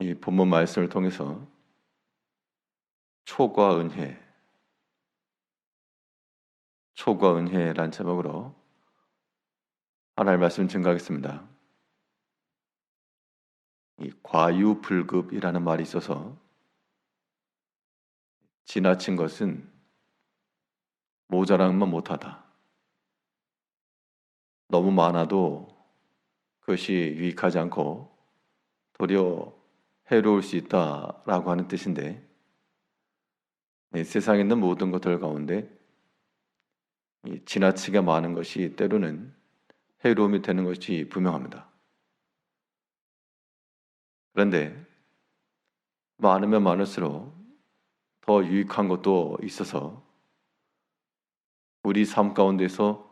이 본문 말씀을 통해서 초과 은혜, 초과 은혜란 제목으로 하나님의 말씀 증거하겠습니다. 이 과유불급이라는 말이 있어서 지나친 것은 모자라면 못하다. 너무 많아도 그것이 유익하지 않고 도리어 해로울 수 있다라고 하는 뜻인데, 세상에 있는 모든 것들 가운데 이 지나치게 많은 것이 때로는 해로움이 되는 것이 분명합니다. 그런데 많으면 많을수록 더 유익한 것도 있어서 우리 삶 가운데서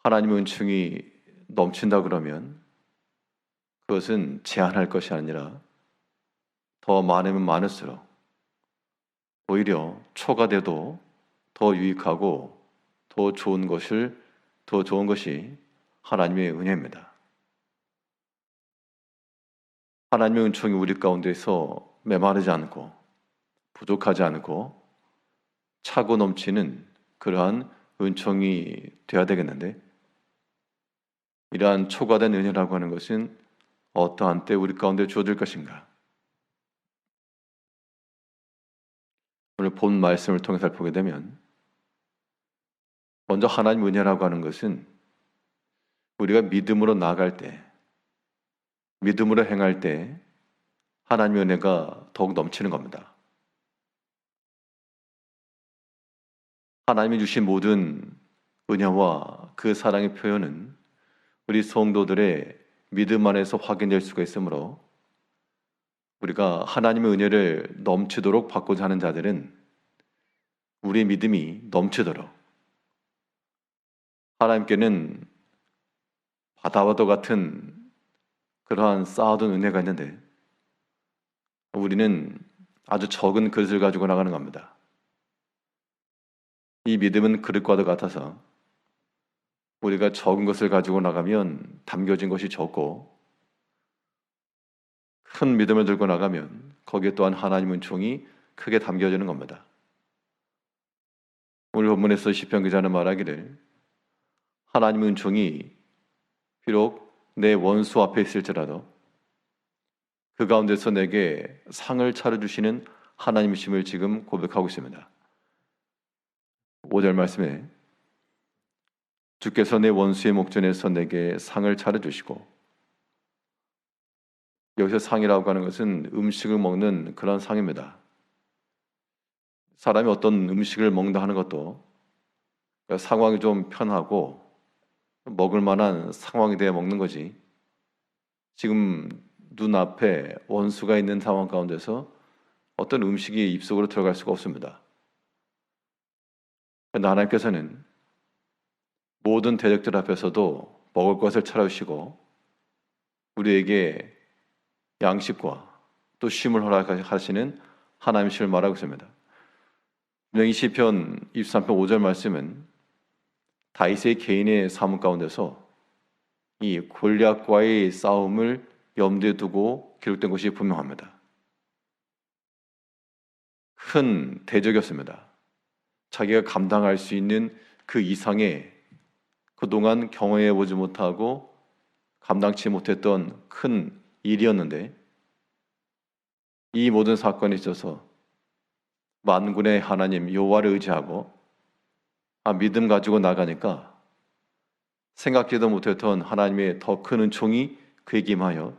하나님의 은총이 넘친다 그러면 그것은 제한할 것이 아니라 더 많으면 많을수록 오히려 초과돼도 더 유익하고 더 좋은 것이 하나님의 은혜입니다. 하나님의 은총이 우리 가운데서 메마르지 않고 부족하지 않고 차고 넘치는 그러한 은총이 되어야 되겠는데, 이러한 초과된 은혜라고 하는 것은 어떠한 때 우리 가운데 주어질 것인가? 오늘 본 말씀을 통해 살펴보게 되면 먼저 하나님 은혜라고 하는 것은 우리가 믿음으로 나아갈 때, 믿음으로 행할 때 하나님의 은혜가 더욱 넘치는 겁니다. 하나님이 주신 모든 은혜와 그 사랑의 표현은 우리 성도들의 믿음 안에서 확인될 수가 있으므로 우리가 하나님의 은혜를 넘치도록 받고자 하는 자들은 우리의 믿음이 넘치도록, 하나님께는 바다와도 같은 그러한 쌓아둔 은혜가 있는데 우리는 아주 적은 그릇을 가지고 나가는 겁니다. 이 믿음은 그릇과도 같아서 우리가 적은 것을 가지고 나가면 담겨진 것이 적고, 큰 믿음을 들고 나가면 거기에 또한 하나님의 은총이 크게 담겨지는 겁니다. 오늘 본문에서 시편 기자는 말하기를 하나님의 은총이 비록 내 원수 앞에 있을지라도 그 가운데서 내게 상을 차려주시는 하나님이심을 지금 고백하고 있습니다. 5절 말씀에 주께서 내 원수의 목전에서 내게 상을 차려주시고, 여기서 상이라고 하는 것은 음식을 먹는 그런 상입니다. 사람이 어떤 음식을 먹는다 하는 것도 상황이 좀 편하고 먹을 만한 상황이 되어 먹는 거지, 지금 눈앞에 원수가 있는 상황 가운데서 어떤 음식이 입속으로 들어갈 수가 없습니다. 그런데 하나님께서는 모든 대적들 앞에서도 먹을 것을 차려주시고 우리에게 양식과 또 쉼을 허락하시는 하나님이심을 말하고 있습니다. 분명히 시편 23편 5절 말씀은 다윗의 개인의 삶 가운데서 이 골리앗과의 싸움을 염두에 두고 기록된 것이 분명합니다. 큰 대적이었습니다. 자기가 감당할 수 있는 그 이상의, 그동안 경험해 보지 못하고 감당치 못했던 큰 일이었는데, 이 모든 사건에 있어서 만군의 하나님 여호와를 의지하고 믿음 가지고 나가니까 생각지도 못했던 하나님의 더 큰 은총이 그에게 임하여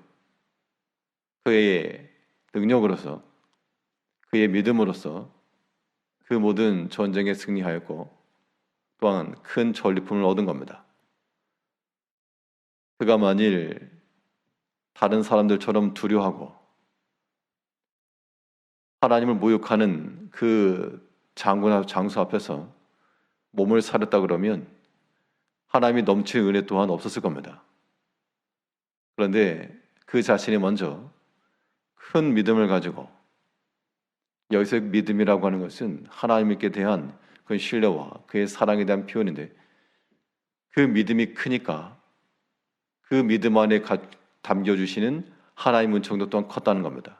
그의 능력으로서, 그의 믿음으로써 그 모든 전쟁에 승리하였고 또한 큰 전리품을 얻은 겁니다. 그가 만일 다른 사람들처럼 두려워하고 하나님을 모욕하는 그 장군과 장수 앞에서 몸을 사렸다 그러면 하나님이 넘치는 은혜 또한 없었을 겁니다. 그런데 그 자신이 먼저 큰 믿음을 가지고, 여기서 믿음이라고 하는 것은 하나님께 대한 그 신뢰와 그의 사랑에 대한 표현인데, 그 믿음이 크니까 그 믿음 안에 담겨주시는 하나님의 은총도 또한 컸다는 겁니다.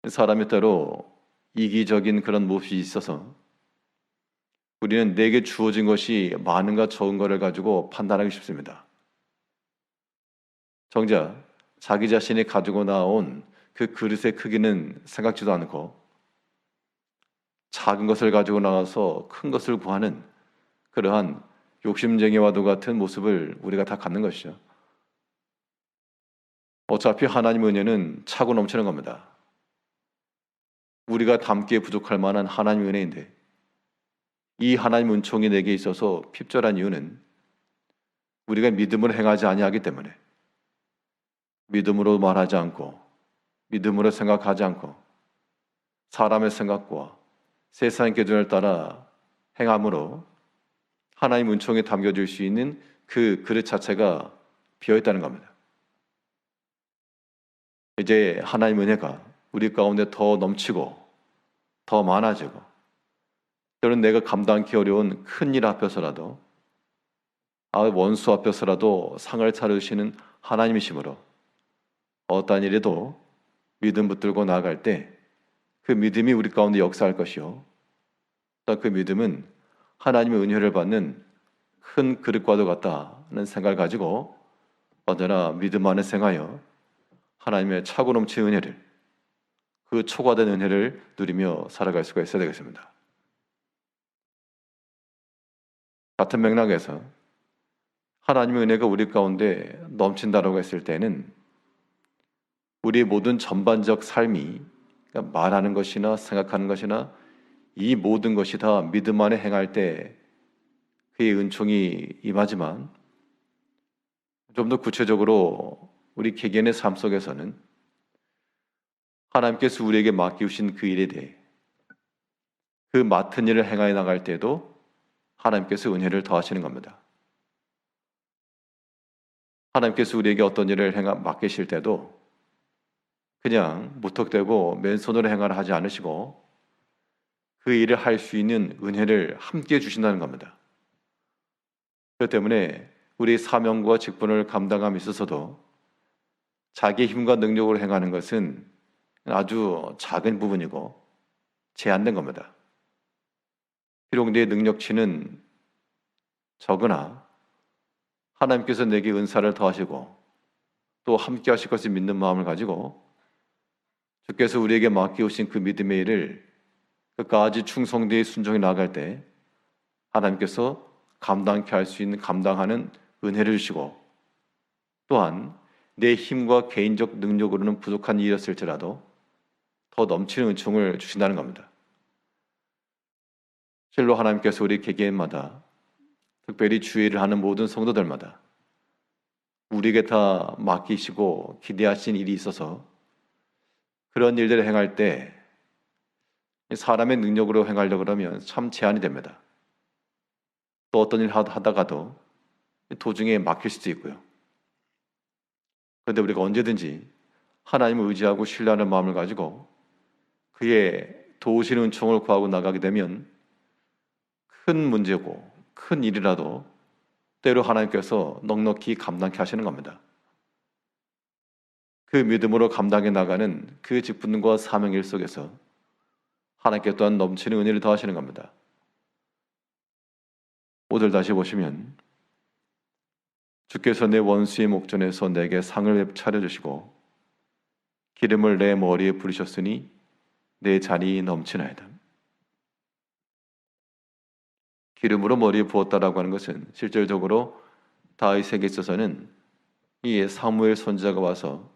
사람이 때로 이기적인 그런 모습이 있어서 우리는 내게 주어진 것이 많은가 적은가를 가지고 판단하기 쉽습니다. 정작 자기 자신이 가지고 나온 그 그릇의 크기는 생각지도 않고 작은 것을 가지고 나와서 큰 것을 구하는 그러한 욕심쟁이와도 같은 모습을 우리가 다 갖는 것이죠. 어차피 하나님의 은혜는 차고 넘치는 겁니다. 우리가 담기에 부족할 만한 하나님의 은혜인데 이 하나님의 은총이 내게 있어서 핍절한 이유는 우리가 믿음을 행하지 아니하기 때문에, 믿음으로 말하지 않고 믿음으로 생각하지 않고 사람의 생각과 세상의 기준을 따라 행함으로 하나님 은총에 담겨질 수 있는 그 그릇 자체가 비어있다는 겁니다. 이제 하나님 은혜가 우리 가운데 더 넘치고 더 많아지고 때로는 내가 감당하기 어려운 큰일 앞에서라도 원수 앞에서라도 상을 차려주시는 하나님이시므로 어떠한 일에도 믿음 붙들고 나아갈 때 그 믿음이 우리 가운데 역사할 것이요, 또 그 믿음은 하나님의 은혜를 받는 큰 그릇과도 같다는 생각을 가지고 언제나 믿음 안에 생하여 하나님의 차고 넘치는 은혜를, 그 초과된 은혜를 누리며 살아갈 수가 있어야 되겠습니다. 같은 맥락에서 하나님의 은혜가 우리 가운데 넘친다라고 했을 때는 우리의 모든 전반적 삶이, 그러니까 말하는 것이나 생각하는 것이나 이 모든 것이 다 믿음 안에 행할 때 그의 은총이 임하지만, 좀 더 구체적으로 우리 개개인의 삶 속에서는 하나님께서 우리에게 맡기신 그 일에 대해 그 맡은 일을 행하여 나갈 때도 하나님께서 은혜를 더하시는 겁니다. 하나님께서 우리에게 어떤 일을 맡기실 때도 그냥 무턱대고 맨손으로 행하라 하지 않으시고 그 일을 할 수 있는 은혜를 함께 주신다는 겁니다. 그렇기 때문에 우리 사명과 직분을 감당함에 있어서도 자기 힘과 능력으로 행하는 것은 아주 작은 부분이고 제한된 겁니다. 비록 내 능력치는 적으나 하나님께서 내게 은사를 더하시고 또 함께 하실 것을 믿는 마음을 가지고 주께서 우리에게 맡기오신 그 믿음의 일을 끝까지 충성되이 순종해 나아갈 때 하나님께서 감당케 할 수 있는 감당하는 은혜를 주시고, 또한 내 힘과 개인적 능력으로는 부족한 일이었을지라도 더 넘치는 은총을 주신다는 겁니다. 실로 하나님께서 우리 개개인마다, 특별히 주의를 하는 모든 성도들마다 우리에게 다 맡기시고 기대하신 일이 있어서 그런 일들을 행할 때 사람의 능력으로 행하려고 그러면 참 제한이 됩니다. 또 어떤 일을 하다가도 도중에 막힐 수도 있고요. 그런데 우리가 언제든지 하나님을 의지하고 신뢰하는 마음을 가지고 그의 도우시는 은총을 구하고 나가게 되면 큰 문제고 큰 일이라도 때로 하나님께서 넉넉히 감당케 하시는 겁니다. 그 믿음으로 감당해 나가는 그 직분과 사명일 속에서 하나님께 또한 넘치는 은혜를 더하시는 겁니다. 오늘 다시 보시면 주께서 내 원수의 목전에서 내게 상을 차려주시고 기름을 내 머리에 부으셨으니 내 잔이 넘치나이다. 기름으로 머리에 부었다라고 하는 것은 실질적으로 다윗에게 있어서는 이 사무엘 선지자가 와서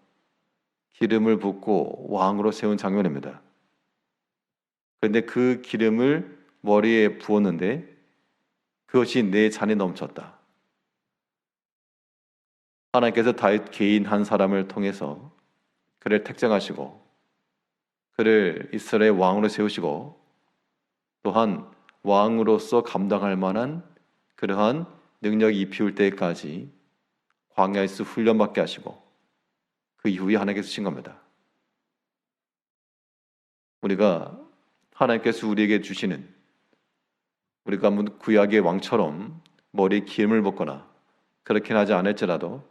기름을 붓고 왕으로 세운 장면입니다. 그런데 그 기름을 머리에 부었는데 그것이 내 잔에 넘쳤다. 하나님께서 다윗 개인 한 사람을 통해서 그를 택정하시고 그를 이스라엘 왕으로 세우시고 또한 왕으로서 감당할 만한 그러한 능력이 입히울 때까지 광야에서 훈련받게 하시고 그 이후에 하나님께서 주신 겁니다. 우리가 하나님께서 우리에게 주시는, 우리가 구약의 왕처럼 머리에 기름을 붓거나 그렇게는 하지 않을지라도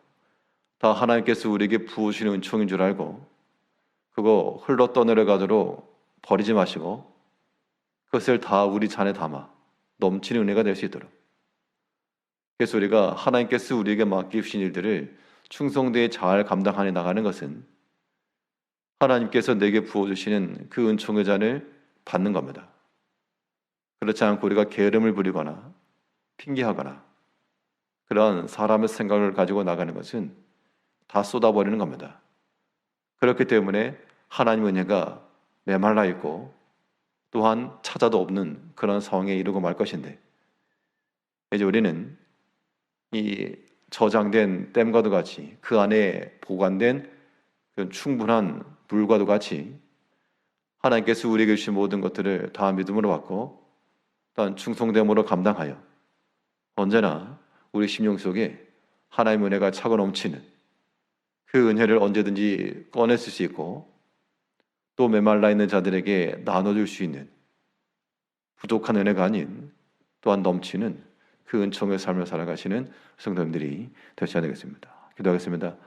다 하나님께서 우리에게 부으시는 은총인 줄 알고 그거 흘러 떠내려가도록 버리지 마시고 그것을 다 우리 잔에 담아 넘치는 은혜가 될 수 있도록, 그래서 우리가 하나님께서 우리에게 맡기신 일들을 충성되게 잘 감당하여 나가는 것은 하나님께서 내게 부어주시는 그 은총의 잔을 받는 겁니다. 그렇지 않고 우리가 게으름을 부리거나 핑계하거나 그런 사람의 생각을 가지고 나가는 것은 다 쏟아버리는 겁니다. 그렇기 때문에 하나님의 은혜가 메말라 있고 또한 찾아도 없는 그런 상황에 이르고 말 것인데, 이제 우리는 이 저장된 댐과도 같이 그 안에 보관된 그 충분한 물과도 같이 하나님께서 우리에게 주신 모든 것들을 다 믿음으로 받고 또한 충성됨으로 감당하여 언제나 우리 심령 속에 하나님의 은혜가 차고 넘치는 그 은혜를 언제든지 꺼냈을 수 있고 또 메말라 있는 자들에게 나눠줄 수 있는 부족한 은혜가 아닌 또한 넘치는 그 은총의 삶을 살아가시는 성도님들이 되셔야 되겠습니다. 기도하겠습니다.